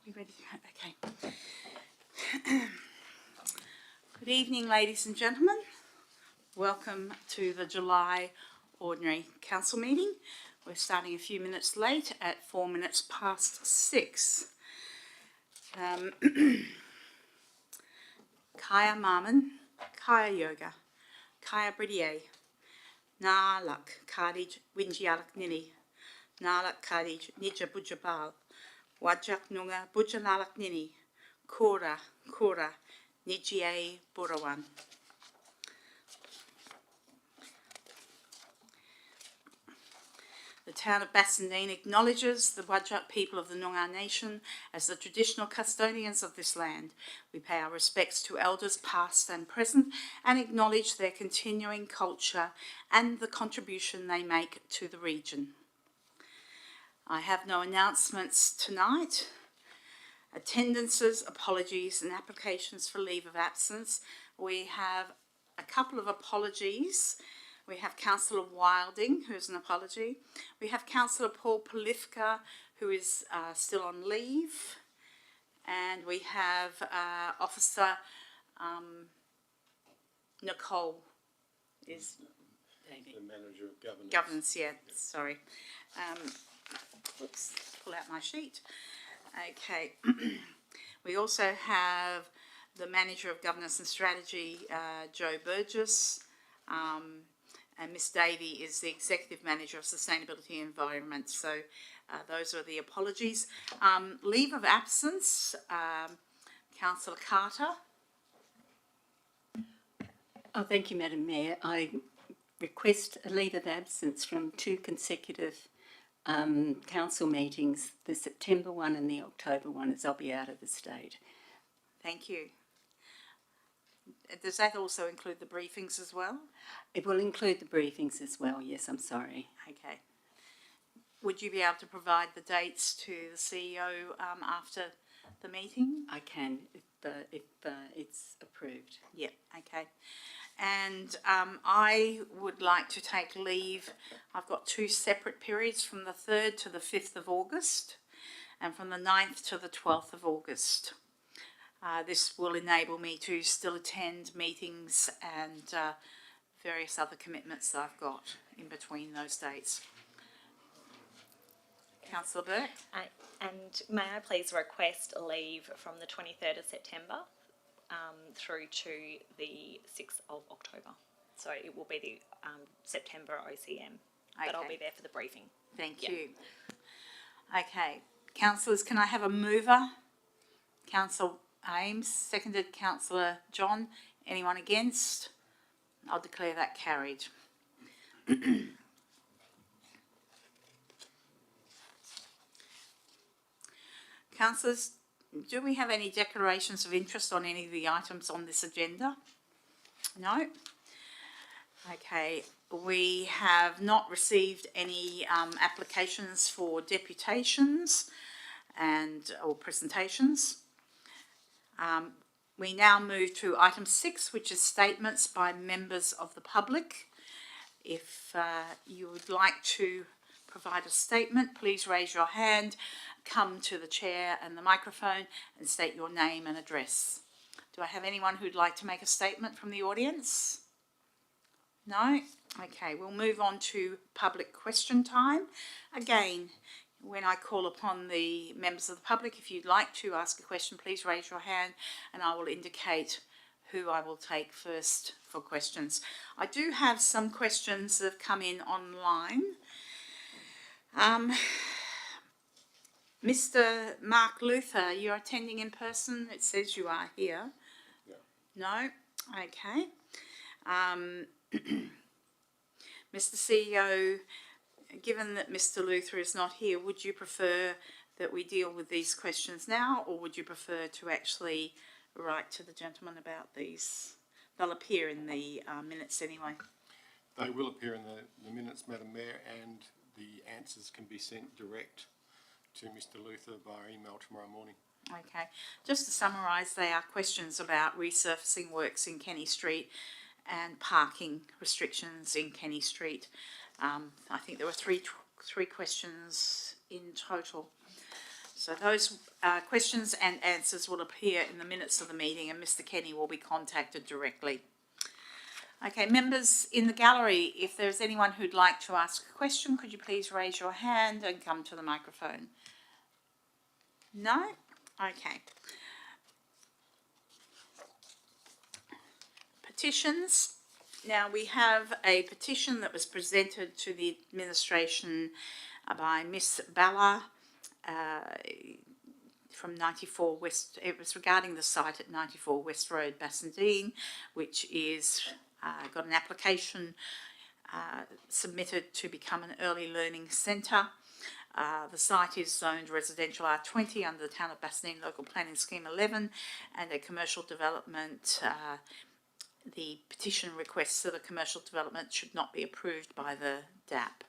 We ready? Okay. Good evening, ladies and gentlemen. Welcome to the July Ordinary Council meeting. We're starting a few minutes late at 6:04. Kaya Marman, Kaya Yoga, Kaya Bridier, Nalak Kadij Winjialak Nini, Nalak Kadij Nija Bujabal, Wajak Nunga Bujalalak Nini, Kura, Nijie Burawan. The town of Bassendean acknowledges the Wajak people of the Noongar Nation as the traditional custodians of this land. We pay our respects to elders past and present and acknowledge their continuing culture and the contribution they make to the region. I have no announcements tonight. Attendances, apologies and applications for leave of absence. We have a couple of apologies. We have Councillor Wilding, who is an apology. We have Councillor Paul Polifka, who is still on leave. And we have Officer Nicole is the Manager of Governance. Governance, yeah, sorry. Oops, pull out my sheet. Okay. We also have the Manager of Governance and Strategy, Joe Burgess. And Miss Davey is the Executive Manager of Sustainability and Environment. So those are the apologies. Leave of absence, Councillor Carter. Oh, thank you, Madam Mayor. I request a leave of absence from 2 consecutive council meetings, the September one and the October one, as I'll be out of the state. Thank you. Does that also include the briefings as well? It will include the briefings as well, yes, I'm sorry. Okay. Would you be able to provide the dates to the CEO after the meeting? I can, if it's approved. Yeah, okay. And I would like to take leave. I've got 2 separate periods from the 3rd to the 5th of August and from the 9th to the 12th of August. This will enable me to still attend meetings and various other commitments that I've got in between those dates. Councillor Burke? And may I please request a leave from the 23rd of September through to the 6th of October. So it will be the September OCM, but I'll be there for the briefing. Thank you. Okay. Councillors, can I have a mover? Councillor Ames, seconded Councillor John. Anyone against? I'll declare that carried. Councillors, do we have any declarations of interest on any of the items on this agenda? No? Okay. We have not received any applications for deputations or presentations. We now move to item 6, which is statements by members of the public. If you would like to provide a statement, please raise your hand, come to the chair and the microphone and state your name and address. Do I have anyone who'd like to make a statement from the audience? No? Okay, we'll move on to public question time. Again, when I call upon the members of the public, if you'd like to ask a question, please raise your hand and I will indicate who I will take first for questions. I do have some questions that have come in online. Mr. Mark Luther, you're attending in person? It says you are here. No? Okay. Mr. CEO, given that Mr. Luther is not here, would you prefer that we deal with these questions now, or would you prefer to actually write to the gentleman about these? They'll appear in the minutes anyway. They will appear in the minutes, Madam Mayor, and the answers can be sent direct to Mr. Luther via email tomorrow morning. Okay. Just to summarise, they are questions about resurfacing works in Kenny Street and parking restrictions in Kenny Street. I think there were three questions in total. So those questions and answers will appear in the minutes of the meeting, and Mr. Kenny will be contacted directly. Okay, members in the gallery, if there's anyone who'd like to ask a question, could you please raise your hand and come to the microphone? No? Okay. Petitions. Now, we have a petition that was presented to the administration by Miss Balla from 94 West. It was regarding the site at 94 West Road, Bassendean, which is got an application submitted to become an early learning centre. The site is zoned residential R20 under the Town of Bassendean Local Planning Scheme 11, and a commercial development. The petition requests that a commercial development should not be approved by the DAP.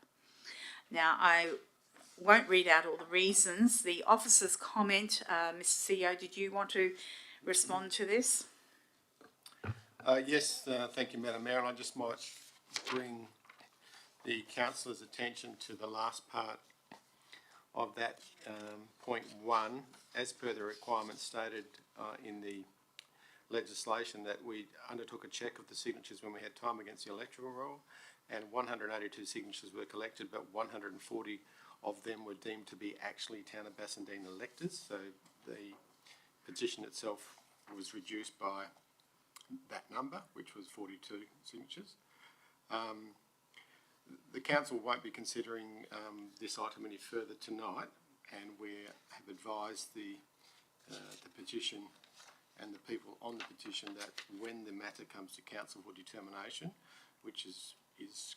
Now, I won't read out all the reasons. The officer's comment, Mr. CEO, did you want to respond to this? Yes, thank you, Madam Mayor, and I just might bring the councillor's attention to the last part of that point 1, as per the requirements stated in the legislation, that we undertook a check of the signatures when we had time against the electoral roll, and 182 signatures were collected, but 140 of them were deemed to be actually Town of Bassendean electors, so the petition itself was reduced by that number, which was 42 signatures. The council won't be considering this item any further tonight, and we have advised the petition and the people on the petition that when the matter comes to council for determination, which is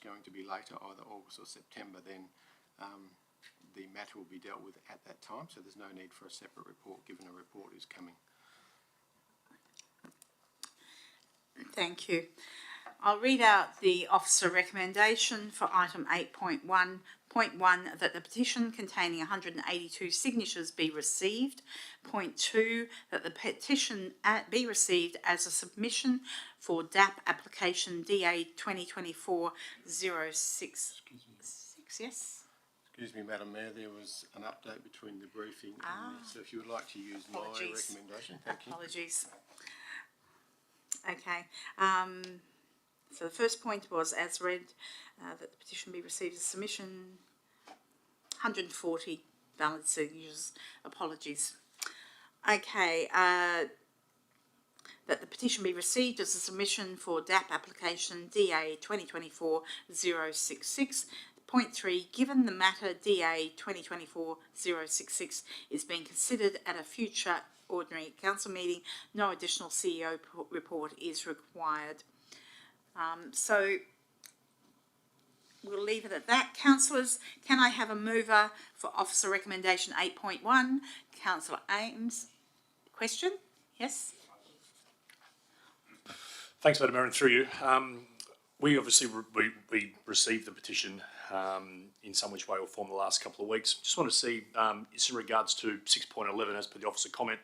going to be later, either August or September, then the matter will be dealt with at that time, so there's no need for a separate report, given a report is coming. Thank you. I'll read out the officer recommendation for item 8.1. Point 1, that the petition containing 182 signatures be received. Point 2, that the petition be received as a submission for DAP application DA 2024-066. Yes? Excuse me, Madam Mayor, there was an update between the briefing and this, so if you would like to use my recommendation, thank you. Apologies. Okay. So the first point was, as read, that the petition be received as submission. 140 valid signatures. Apologies. Okay. That the petition be received as a submission for DAP application DA 2024-066. Point 3, given the matter DA 2024-066 is being considered at a future ordinary council meeting, no additional CEO report is required. So we'll leave it at that. Councillors, can I have a mover for officer recommendation 8.1? Councillor Ames. Question? Yes? Thanks, Madam Mayor, and through you. We obviously we received the petition in some which way or form the last couple of weeks. Just want to see, it's in regards to 6.11 as per the officer comment,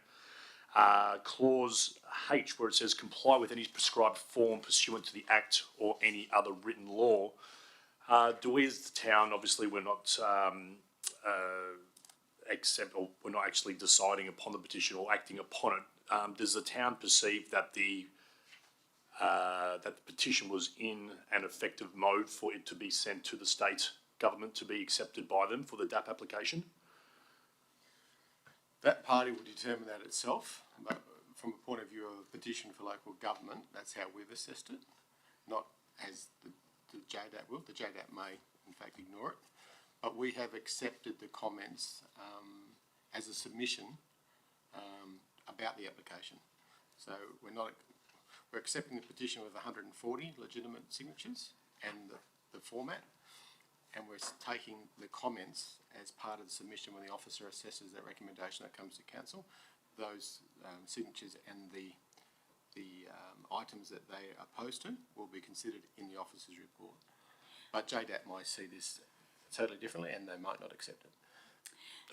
clause H, where it says comply with any prescribed form pursuant to the Act or any other written law. Do we as the town, obviously we're not we're not actually deciding upon the petition or acting upon it. Does the town perceive that the petition was in an effective mode for it to be sent to the state government to be accepted by them for the DAP application? That party will determine that itself, but from a point of view of a petition for local government, that's how we've assessed it, not as the JDAP will. The JDAP may, in fact, ignore it, but we have accepted the comments as a submission about the application. So we're accepting the petition with 140 legitimate signatures and the format, and we're taking the comments as part of the submission when the officer assesses that recommendation that comes to council. Those signatures and the items that they are opposed to will be considered in the officer's report. But JDAP might see this totally differently and they might not accept it.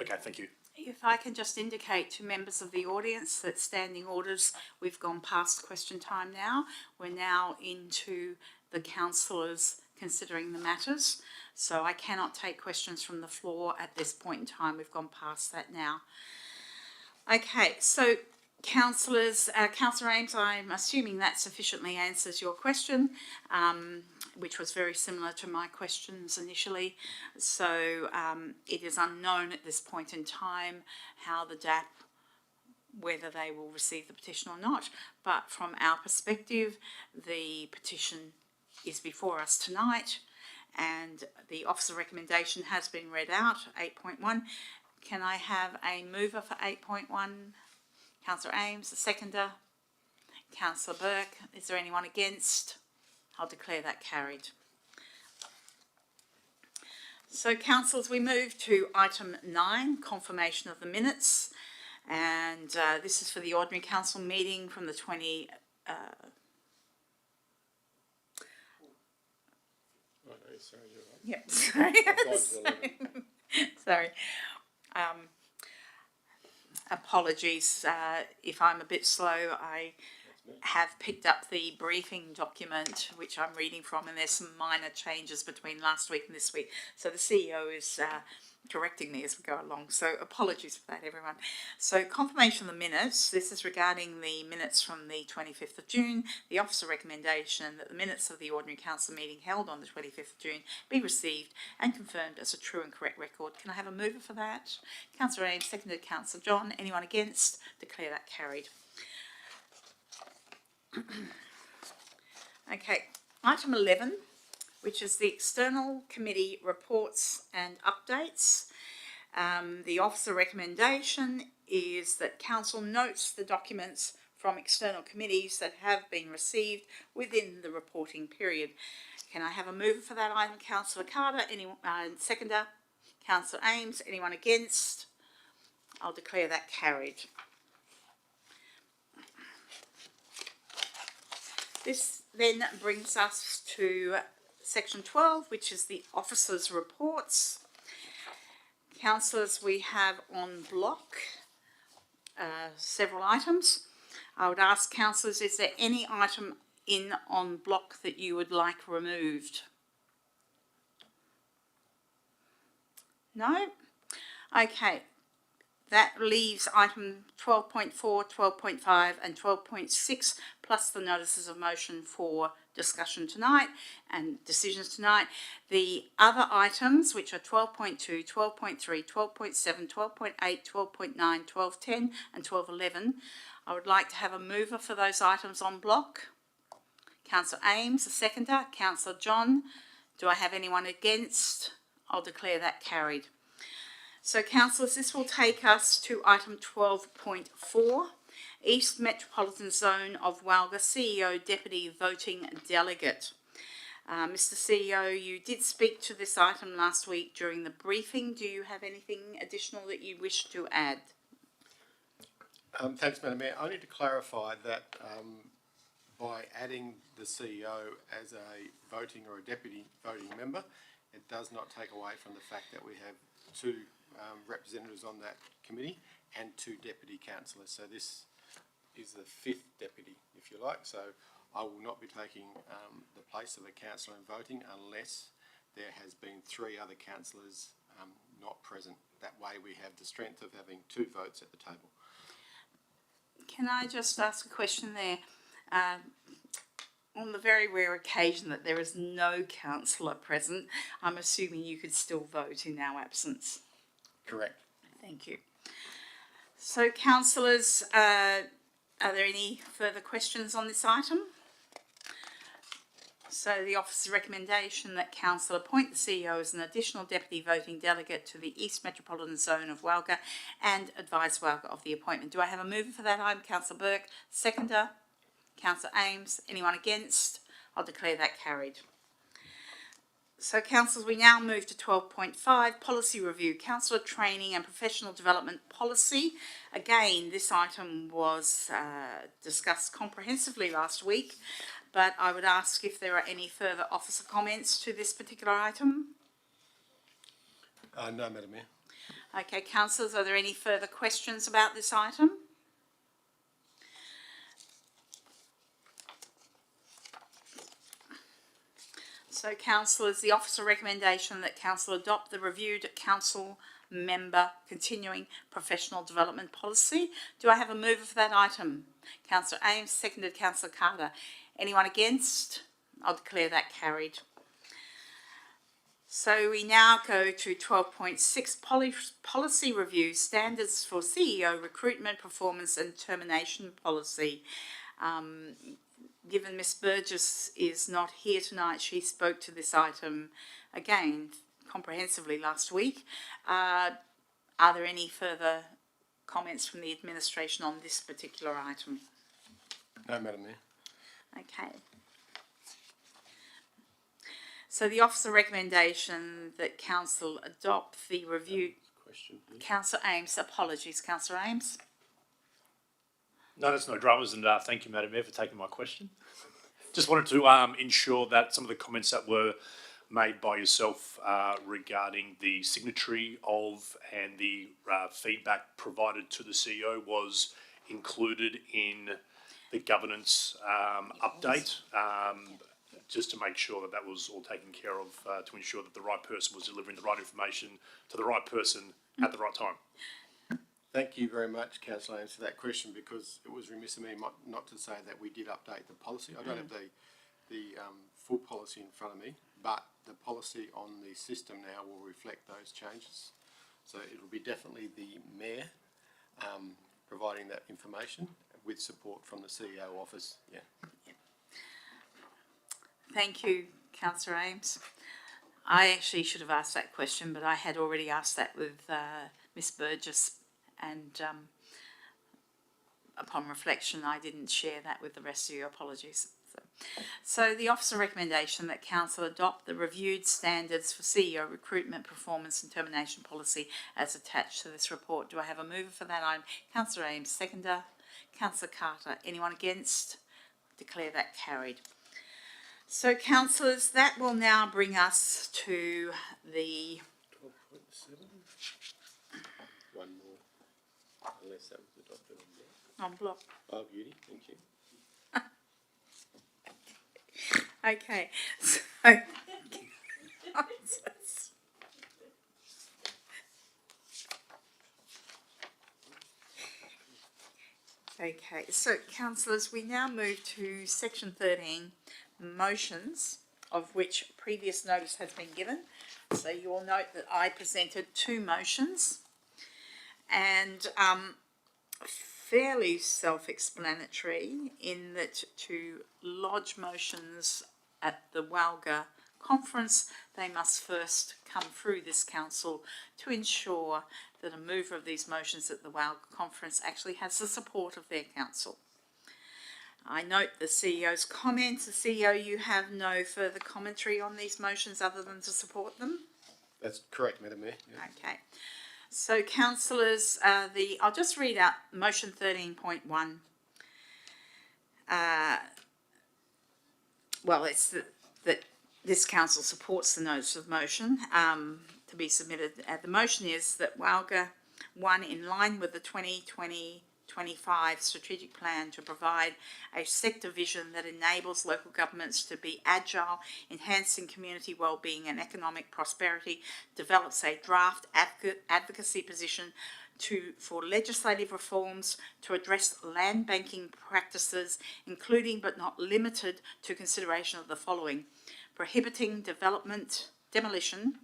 Okay, thank you. If I can just indicate to members of the audience that standing orders, we've gone past question time now. We're now into the councillors considering the matters. So I cannot take questions from the floor at this point in time. We've gone past that now. Okay, so councillors, Councillor Ames, I'm assuming that sufficiently answers your question, which was very similar to my questions initially. So it is unknown at this point in time how the DAP, whether they will receive the petition or not. But from our perspective, the petition is before us tonight, and the officer recommendation has been read out, 8.1. Can I have a mover for 8.1? Councillor Ames, a seconder. Councillor Burke, is there anyone against? I'll declare that carried. So, councillors, we move to item 9, confirmation of the minutes. And this is for the ordinary council meeting from the 20... Oh, no, sorry, you're right. Yep, sorry. I've gone to 11. Sorry. Apologies if I'm a bit slow. I have picked up the briefing document, which I'm reading from, and there's some minor changes between last week and this week. So the CEO is correcting me as we go along. So apologies for that, everyone. So confirmation of the minutes. This is regarding the minutes from the 25th of June. The officer recommendation that the minutes of the ordinary council meeting held on the 25th of June be received and confirmed as a true and correct record. Can I have a mover for that? Councillor Ames, seconded Councillor John. Anyone against? Declare that carried. Okay, item 11, which is the external committee reports and updates. The officer recommendation is that council notes the documents from external committees that have been received within the reporting period. Can I have a mover for that item? Councillor Carter, anyone, seconder? Councillor Ames, anyone against? I'll declare that carried. This then brings us to section 12, which is the officers' reports. Councillors, we have on block several items. I would ask councillors, is there any item in on block that you would like removed? No? Okay. That leaves item 12.4, 12.5 and 12.6 plus the notices of motion for discussion tonight and decisions tonight. The other items, which are 12.2, 12.3, 12.7, 12.8, 12.9, 12.10 and 12.11, I would like to have a mover for those items on block. Councillor Ames, a seconder. Councillor John, do I have anyone against? I'll declare that carried. So, councillors, this will take us to item 12.4, East Metropolitan Zone of Walga CEO Deputy Voting Delegate. Mr. CEO, you did speak to this item last week during the briefing. Do you have anything additional that you wish to add? Thanks, Madam Mayor. I need to clarify that by adding the CEO as a voting or a deputy voting member, it does not take away from the fact that we have two representatives on that committee and two deputy councillors. So this is the fifth deputy, if you like. So I will not be taking the place of a councillor in voting unless there has been three other councillors not present. That way we have the strength of having two votes at the table. Can I just ask a question there? On the very rare occasion that there is no councillor present, I'm assuming you could still vote in our absence. Correct. Thank you. So, councillors, are there any further questions on this item? So, the officer's recommendation that council appoint the CEO as an additional deputy voting delegate to the East Metropolitan Zone of Walga and advise Walga of the appointment. Do I have a mover for that item? Councillor Burke, seconder. Councillor Ames, anyone against? I'll declare that carried. So, councillors, we now move to 12.5, Policy Review, Councillor Training and Professional Development Policy. Again, this item was discussed comprehensively last week, but I would ask if there are any further officer comments to this particular item. No, Madam Mayor. Okay, councillors, are there any further questions about this item? So, councillors, the officer recommendation that council adopt the reviewed council member continuing professional development policy. Do I have a mover for that item? Councillor Ames, seconded Councillor Carter. Anyone against? I'll declare that carried. So we now go to 12.6 policy review, standards for CEO recruitment, performance and termination policy. Given Ms Burgess is not here tonight, she spoke to this item again comprehensively last week. Are there any further comments from the administration on this particular item? No, Madam Mayor. Okay. So the officer recommendation that council adopt the review. Question, please. Councillor Ames, apologies, Councillor Ames. No, that's no dramas, and thank you, Madam Mayor, for taking my question. Just wanted to ensure that some of the comments that were made by yourself regarding the signatory of and the feedback provided to the CEO was included in the governance update, just to make sure that that was all taken care of, to ensure that the right person was delivering the right information to the right person at the right time. Thank you very much, Councillor Ames, for that question, because it was remiss of me not to say that we did update the policy. I don't have the full policy in front of me, but the policy on the system now will reflect those changes. So it will be definitely the Mayor providing that information with support from the CEO office. Yeah. Thank you, Councillor Ames. I actually should have asked that question, but I had already asked that with Miss Burgess, and upon reflection, I didn't share that with the rest of you. Apologies. So the officer recommendation that council adopt the reviewed standards for CEO recruitment, performance and termination policy as attached to this report. Do I have a mover for that item? Councillor Ames, seconder. Councillor Carter. Anyone against? Declare that carried. So, councillors, that will now bring us to the 12.7. One more, unless that was adopted on block. on block. Oh, beauty, thank you. Okay, so okay, so councillors, we now move to section 13, motions, of which previous notice has been given. So you will note that I presented two motions, and fairly self-explanatory in that to lodge motions at the WALGA conference, they must first come through this council to ensure that a mover of these motions at the WALGA conference actually has the support of their council. I note the CEO's comments. The CEO, you have no further commentary on these motions other than to support them? That's correct, Madam Mayor. Yeah. Okay. So, councillors, I'll just read out motion 13.1. Well, it's that this council supports the notice of motion to be submitted. The motion is that WALGA 1, in line with the 2020-25 strategic plan to provide a sector vision that enables local governments to be agile, enhancing community wellbeing and economic prosperity, develops a draft advocacy position for legislative reforms to address land banking practices, including but not limited to consideration of the following: prohibiting demolition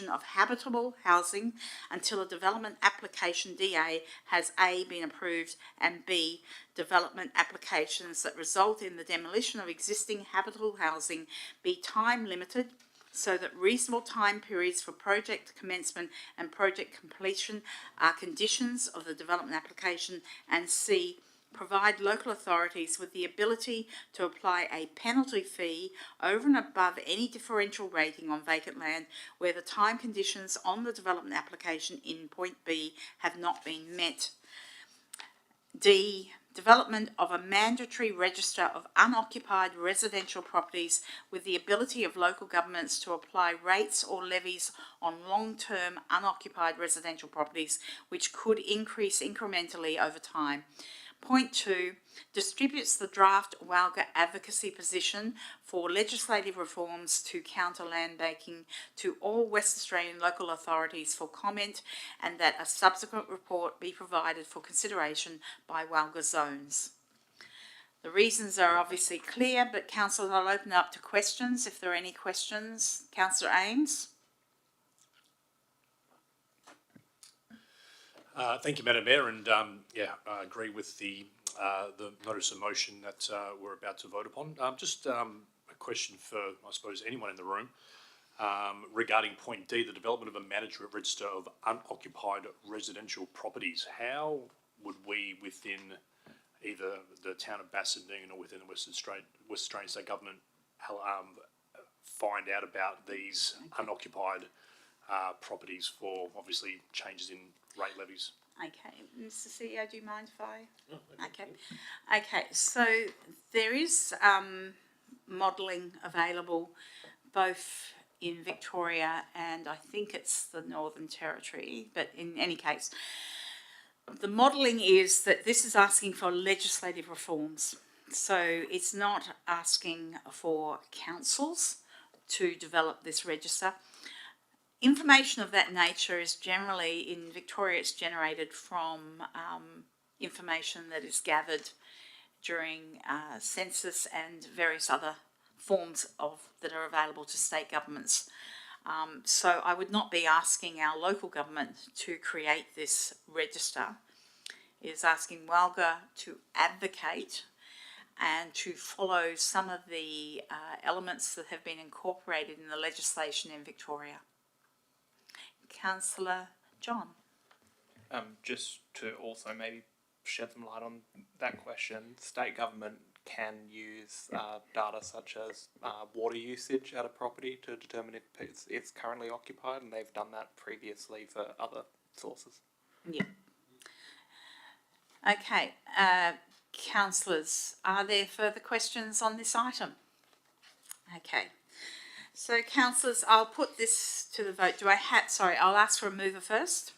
of habitable housing until a development application DA has A, been approved, and B, development applications that result in the demolition of existing habitable housing be time limited, so that reasonable time periods for project commencement and project completion are conditions of the development application, and C, provide local authorities with the ability to apply a penalty fee over and above any differential rating on vacant land where the time conditions on the development application in point B have not been met. D, development of a mandatory register of unoccupied residential properties with the ability of local governments to apply rates or levies on long-term unoccupied residential properties which could increase incrementally over time. Point 2, distributes the draft Walga advocacy position for legislative reforms to counter land banking to all West Australian local authorities for comment, and that a subsequent report be provided for consideration by Walga zones. The reasons are obviously clear, but councillors, I'll open up to questions if there are any questions. Councillor Ames. Thank you, Madam Mayor, and I agree with the notice of motion that we're about to vote upon. Just a question for, I suppose, anyone in the room regarding point D, the development of a management register of unoccupied residential properties. How would we, within either the town of Bassendean or within the West Australian State Government, find out about these unoccupied properties for obviously changes in rate levies? Okay, Mr. CEO, do you mind if I? Okay, so there is modelling available both in Victoria and I think it's the Northern Territory, but in any case, the modelling is that this is asking for legislative reforms. So it's not asking for councils to develop this register. Information of that nature is generally, in Victoria, it's generated from information that is gathered during census and various other forms that are available to state governments. So I would not be asking our local government to create this register. It is asking Walga to advocate and to follow some of the elements that have been incorporated in the legislation in Victoria. Councillor John. Just to also maybe shed some light on that question, state government can use data such as water usage at a property to determine if it's currently occupied, and they've done that previously for other sources. Yeah. Okay, councillors, are there further questions on this item? Okay. So, councillors, I'll put this to the vote. I'll ask for a mover first.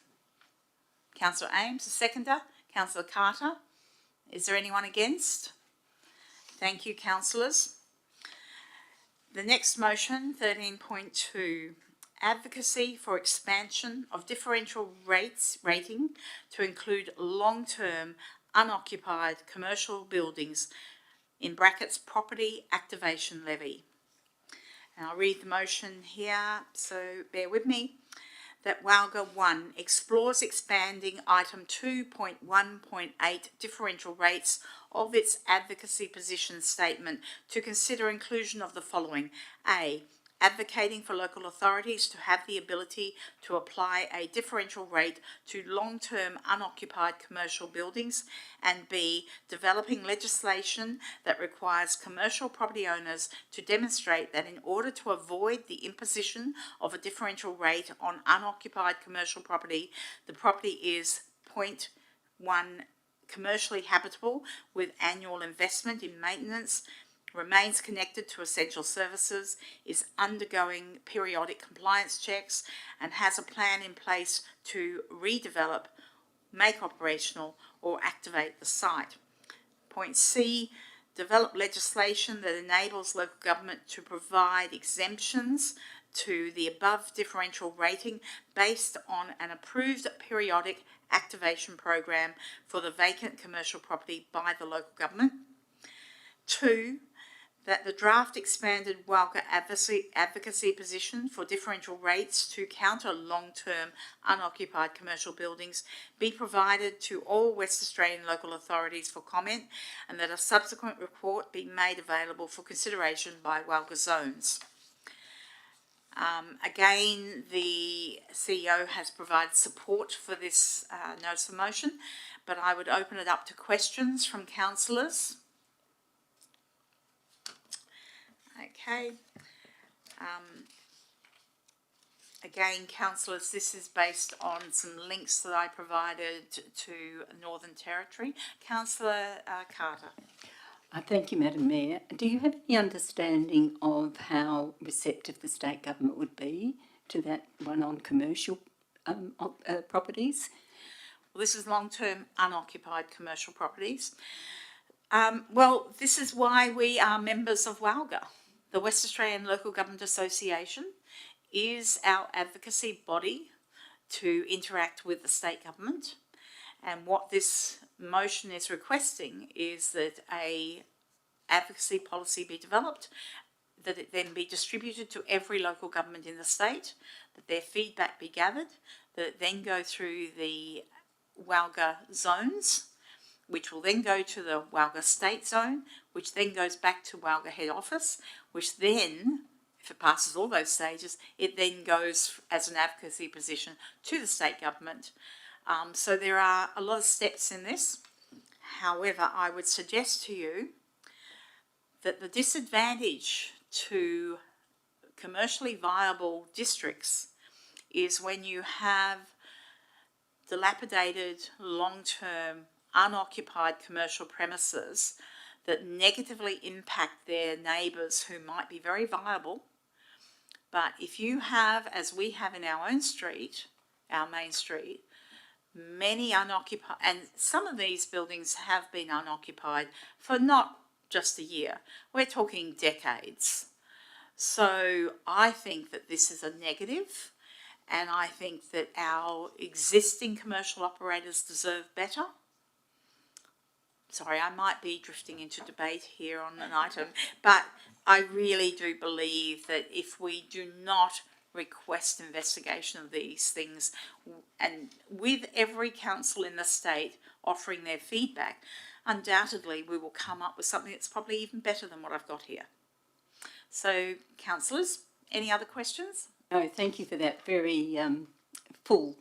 Councillor Ames, a seconder. Councillor Carter. Is there anyone against? Thank you, councillors. The next motion, 13.2, advocacy for expansion of differential rating to include long-term unoccupied commercial buildings, in brackets, property activation levy. And I'll read the motion here, so bear with me. That Walga 1 explores expanding item 2.1.8 differential rates of its advocacy position statement to consider inclusion of the following. A, advocating for local authorities to have the ability to apply a differential rate to long-term unoccupied commercial buildings, and B, developing legislation that requires commercial property owners to demonstrate that in order to avoid the imposition of a differential rate on unoccupied commercial property, the property is 0.1 commercially habitable with annual investment in maintenance, remains connected to essential services, is undergoing periodic compliance checks, and has a plan in place to redevelop, make operational, or activate the site. Point C, develop legislation that enables local government to provide exemptions to the above differential rating based on an approved periodic activation program for the vacant commercial property by the local government. 2, that the draft expanded Walga advocacy position for differential rates to counter long-term unoccupied commercial buildings be provided to all West Australian local authorities for comment, and that a subsequent report be made available for consideration by Walga zones. Again, the CEO has provided support for this notice of motion, but I would open it up to questions from councillors. Okay. Again, councillors, this is based on some links that I provided to Northern Territory. Councillor Carter. Thank you, Madam Mayor. Do you have any understanding of how receptive the state government would be to that one on commercial properties? Well, this is long-term unoccupied commercial properties. This is why we are members of WALGA. The West Australian Local Government Association is our advocacy body to interact with the state government. And what this motion is requesting is that a advocacy policy be developed, that it then be distributed to every local government in the state, that their feedback be gathered, that it then go through the WALGA zones, which will then go to the WALGA state zone, which then goes back to WALGA head office, which then, if it passes all those stages, it then goes as an advocacy position to the state government. So there are a lot of steps in this. However, I would suggest to you that the disadvantage to commercially viable districts is when you have dilapidated, long-term, unoccupied commercial premises that negatively impact their neighbours who might be very viable. But if you have, as we have in our own street, our main street, many unoccupied, and some of these buildings have been unoccupied for not just a year, we're talking decades. So I think that this is a negative, and I think that our existing commercial operators deserve better. Sorry, I might be drifting into debate here on an item, but I really do believe that if we do not request investigation of these things, and with every council in the state offering their feedback, undoubtedly we will come up with something that's probably even better than what I've got here. So, councillors, any other questions? No, thank you for that very full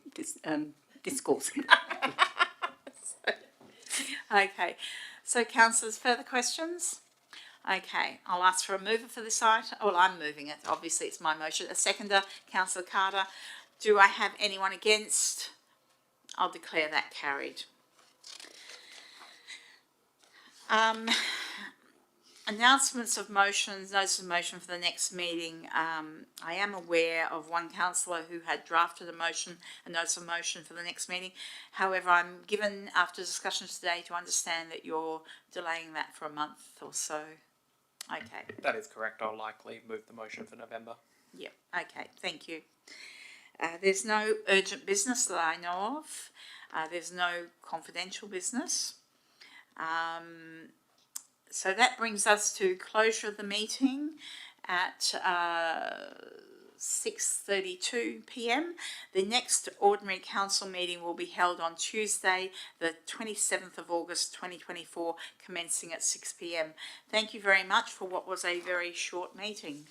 discourse. Okay, so councillors, further questions? Okay, I'll ask for a mover for this item. Well, I'm moving it, obviously it's my motion. A seconder, councillor Carter. Do I have anyone against? I'll declare that carried. Announcements of motions, notice of motion for the next meeting. I am aware of one councillor who had drafted a notice of motion for the next meeting. However, I'm given, after discussions today, to understand that you're delaying that for a month or so. Okay. That is correct. I'll likely move the motion for November. Yep, okay, thank you. There's no urgent business that I know of. There's no confidential business. So that brings us to closure of the meeting at 6:32 p.m. The next ordinary council meeting will be held on Tuesday, the 27th of August 2024, commencing at 6 p.m. Thank you very much for what was a very short meeting.